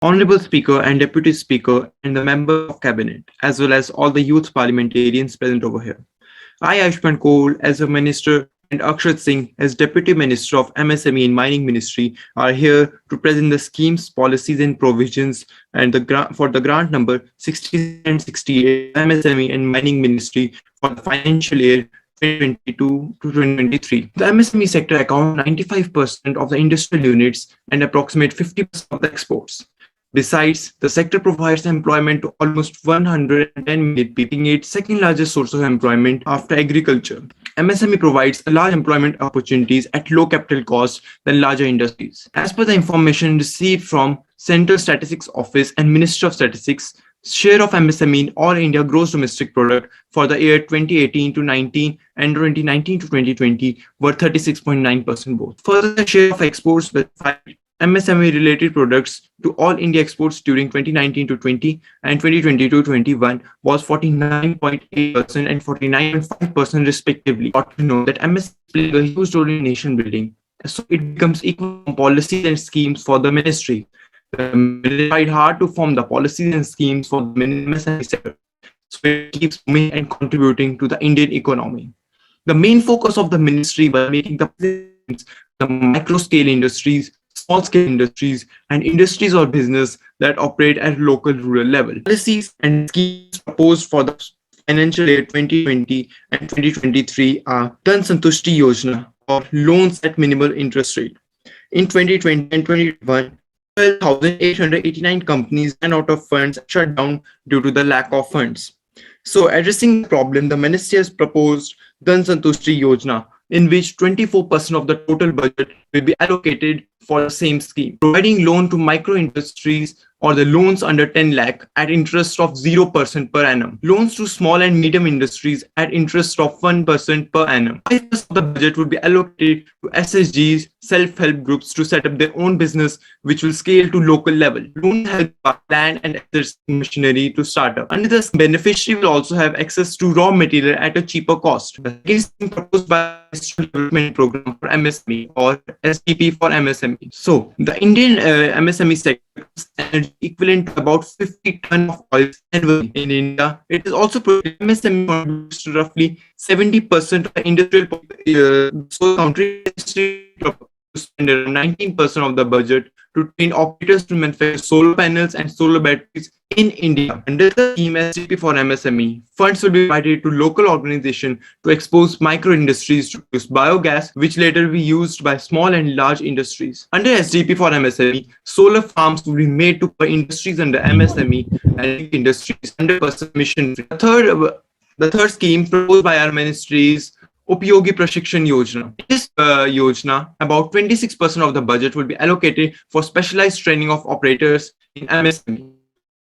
Honorable Speaker and Deputy Speaker and the members of Cabinet, as well as all the youth parliamentarians present over here. I, Ayushman Koul, as a Minister, and Akshat Singh, as Deputy Minister of MSME and Mining Ministry, are here to present the schemes, policies, and provisions and the grant for the grant number 67 and 68 MSME and Mining Ministry for the financial year 2022 to 2023. The MSME sector accounts 95% of the industrial units and approximate 50% of the exports. Besides, the sector provides employment to almost 110 million people, making it second largest source of employment after agriculture. MSME provides large employment opportunities at low capital cost than larger industries. As per the information received from Central Statistics Office and Ministry of Statistics, share of MSME in all India gross domestic product for the year 2018 to 19 and 2019 to 2020 were 36.9% both. Further, the share of exports specified MSME-related products to all India exports during 2019 to 20 and 2020 to 21 was 49.8% and 49.5% respectively. Got to know that MSME plays a huge role in nation building, so it becomes equal policies and schemes for the ministry. The ministry tried hard to form the policies and schemes for the MSME sector, so it keeps moving and contributing to the Indian economy. The main focus of the ministry was making the micro-scale industries, small-scale industries, and industries or business that operate at local rural level. Policies and schemes proposed for the financial year 2020 and 2023 are Dhan Santushti Yojana, or loans at minimal interest rate. In 2020 and 2021, 12,889 companies ran out of funds and shut down due to the lack of funds. So, addressing the problem, the ministry has proposed Dhan Santushti Yojana, in which 24% of the total budget will be allocated for the same scheme, providing loan to micro industries or the loans under 10 lakh at interest of 0% per annum. Loans to small and medium industries at interest of 1% per annum. 5% of the budget would be allocated to SSGs, self-help groups to set up their own business, which will scale to local level. Loans help land and assets machinery to start up. Under this, beneficiary will also have access to raw material at a cheaper cost. The scheme proposed by the Industrial Development Program for MSME or SDP for MSME. So, the Indian MSME sector energy equivalent to about 50 tons of oil annually in India. It is also MSME contributes to roughly 70% of the industrial so country to spend around 19% of the budget to train operators to manufacture solar panels and solar batteries in India. Under the scheme SDP for MSME, funds will be provided to local organizations to expose micro industries to produce biogas, which later will be used by small and large industries. Under SDP for MSME, solar farms will be made to industries under MSME and industries 100% emission free. The third scheme proposed by our ministry is Upyogi Prashikshan Yojana. In this Yojana, about 26% of the budget will be allocated for specialized training of operators in MSME.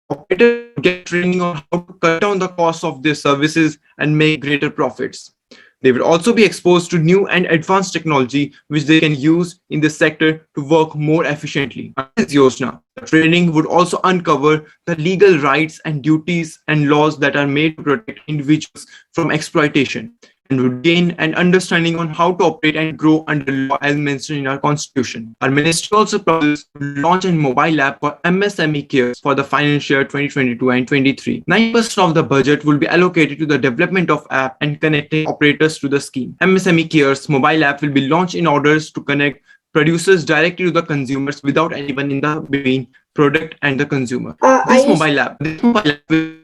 Operators get training on how to cut down the cost of their services and make greater profits. They will also be exposed to new and advanced technology which they can use in this sector to work more efficiently. Under this Yojana, the training would also uncover the legal rights and duties and laws that are made to protect individuals from exploitation, and would gain an understanding on how to operate and grow under law as mentioned in our constitution. Our ministry also proposes to launch a mobile app for MSME Cares for the financial year 2022 and 23. 9% of the budget will be allocated to the development of app and connecting operators to the scheme. MSME Cares mobile app will be launched in order to connect producers directly to the consumers without anyone in the between product and the consumer. This mobile app will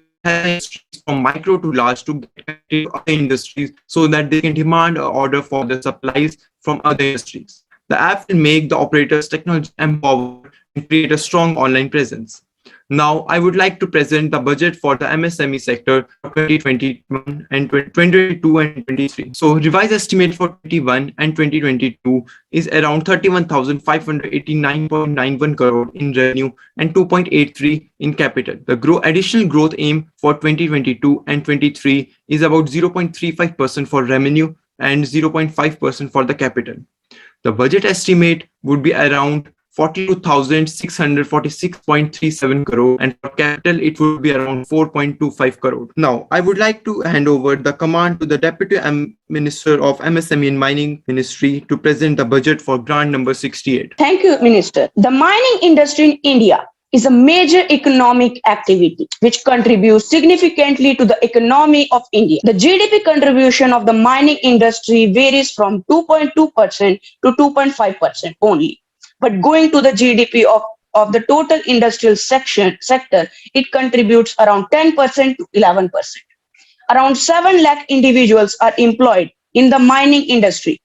from micro to large to get into other industries so that they can demand or order for the supplies from other industries. The app will make the operators technology empowered and create a strong online presence. Now, I would like to present the budget for the MSME sector for 2021 and 2022 and 23. So, revised estimate for 2021 and 2022 is around 31,589.91 crore in revenue and 2.83 in capital. The additional growth aim for 2022 and 23 is about 0.35% for revenue and 0.5% for the capital. The budget estimate would be around 42,646.37 crore, and for capital it would be around 4.25 crore. Now, I would like to hand over the command to the Deputy Minister of MSME and Mining Ministry to present the budget for grant number 68. Thank you, Minister. The mining industry in India is a major economic activity which contributes significantly to the economy of India. The GDP contribution of the mining industry varies from 2.2% to 2.5% only. But going to the GDP of the total industrial sector, it contributes around 10% to 11%. Around 7 lakh individuals are employed in the mining industry.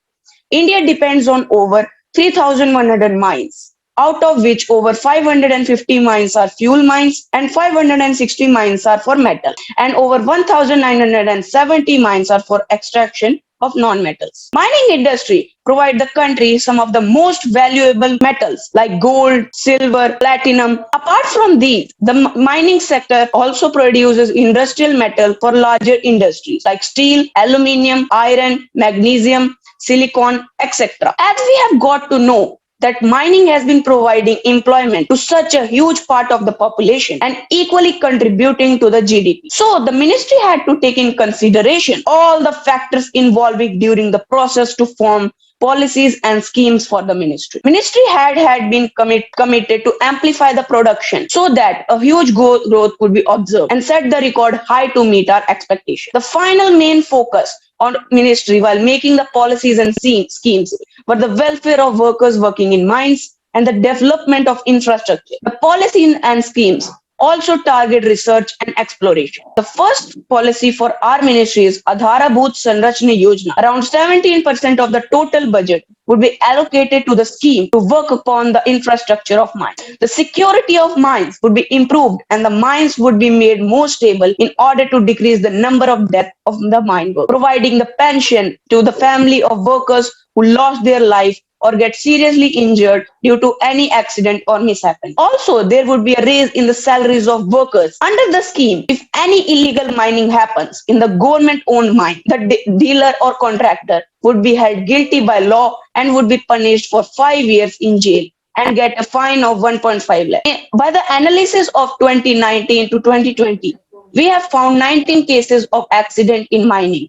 India depends on over 3,100 mines, out of which over 550 mines are fuel mines and 560 mines are for metal, and over 1,970 mines are for extraction of non-metals. Mining industry provide the country some of the most valuable metals like gold, silver, platinum. Apart from these, the mining sector also produces industrial metal for larger industries like steel, aluminium, iron, magnesium, silicon, etc. As we have got to know that mining has been providing employment to such a huge part of the population and equally contributing to the GDP. So the ministry had to take in consideration all the factors involving during the process to form policies and schemes for the ministry. Ministry had been committed to amplify the production so that a huge growth could be observed and set the record high to meet our expectation. The final main focus on ministry while making the policies and schemes were the welfare of workers working in mines and the development of infrastructure. The policies and schemes also target research and exploration. The first policy for our ministry is Adhaarbhut Sanrachna Yojana. Around 17% of the total budget would be allocated to the scheme to work upon the infrastructure of mines. The security of mines would be improved and the mines would be made more stable in order to decrease the number of deaths of the mine workers, providing the pension to the family of workers who lost their life or get seriously injured due to any accident or mishap. Also, there would be a raise in the salaries of workers. Under the scheme, if any illegal mining happens in the government-owned mine, the dealer or contractor would be held guilty by law and would be punished for 5 years in jail and get a fine of 1.5 lakh. By the analysis of 2019 to 2020, we have found 19 cases of accident in mining,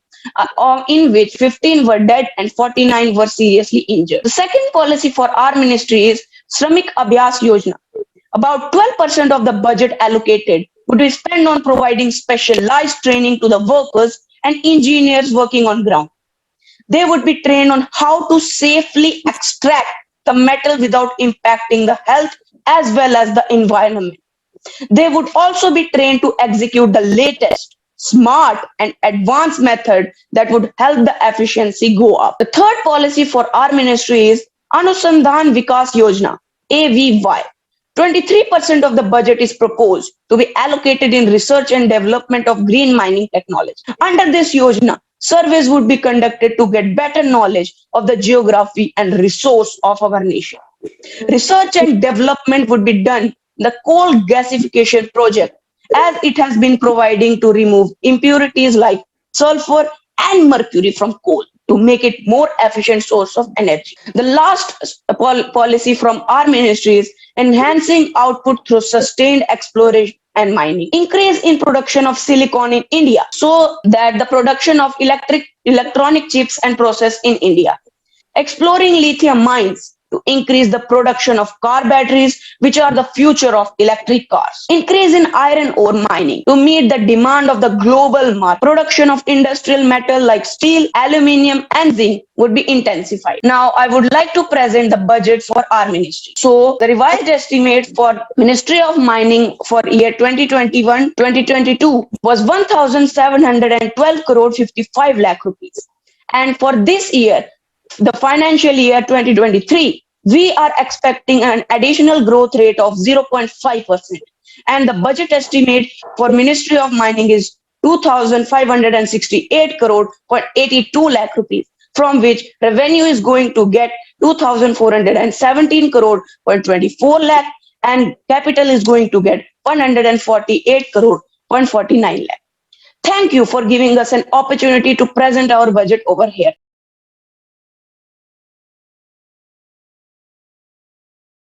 in which 15 were dead and 49 were seriously injured. The second policy for our ministry is Shramik Abhyas Yojana. About 12% of the budget allocated would be spent on providing specialized training to the workers and engineers working on ground. They would be trained on how to safely extract the metal without impacting the health as well as the environment. They would also be trained to execute the latest, smart and advanced method that would help the efficiency go up. The third policy for our ministry is Anusandhan Vikas Yojana, AVY. 23% of the budget is proposed to be allocated in research and development of green mining technology. Under this Yojana, surveys would be conducted to get better knowledge of the geography and resource of our nation. Research and development would be done in the coal gasification project, as it has been providing to remove impurities like sulfur and mercury from coal to make it more efficient source of energy. The last policy from our ministry is enhancing output through sustained exploration and mining. Increase in production of silicon in India so that the production of electronic chips and process in India. Exploring lithium mines to increase the production of car batteries, which are the future of electric cars. Increase in iron ore mining to meet the demand of the global market. Production of industrial metal like steel, aluminium, and zinc would be intensified. Now, I would like to present the budget for our ministry. So, the revised estimate for Ministry of Mining for year 2021-2022 was 1,712 crore 55 lakh rupees. And for this year, the financial year 2023, we are expecting an additional growth rate of 0.5%. And the budget estimate for Ministry of Mining is 2,568 crore 82 lakh rupees, from which revenue is going to get 2,417 crore 24 lakh and capital is going to get 148 crore 149 lakh. Thank you for giving us an opportunity to present our budget over here.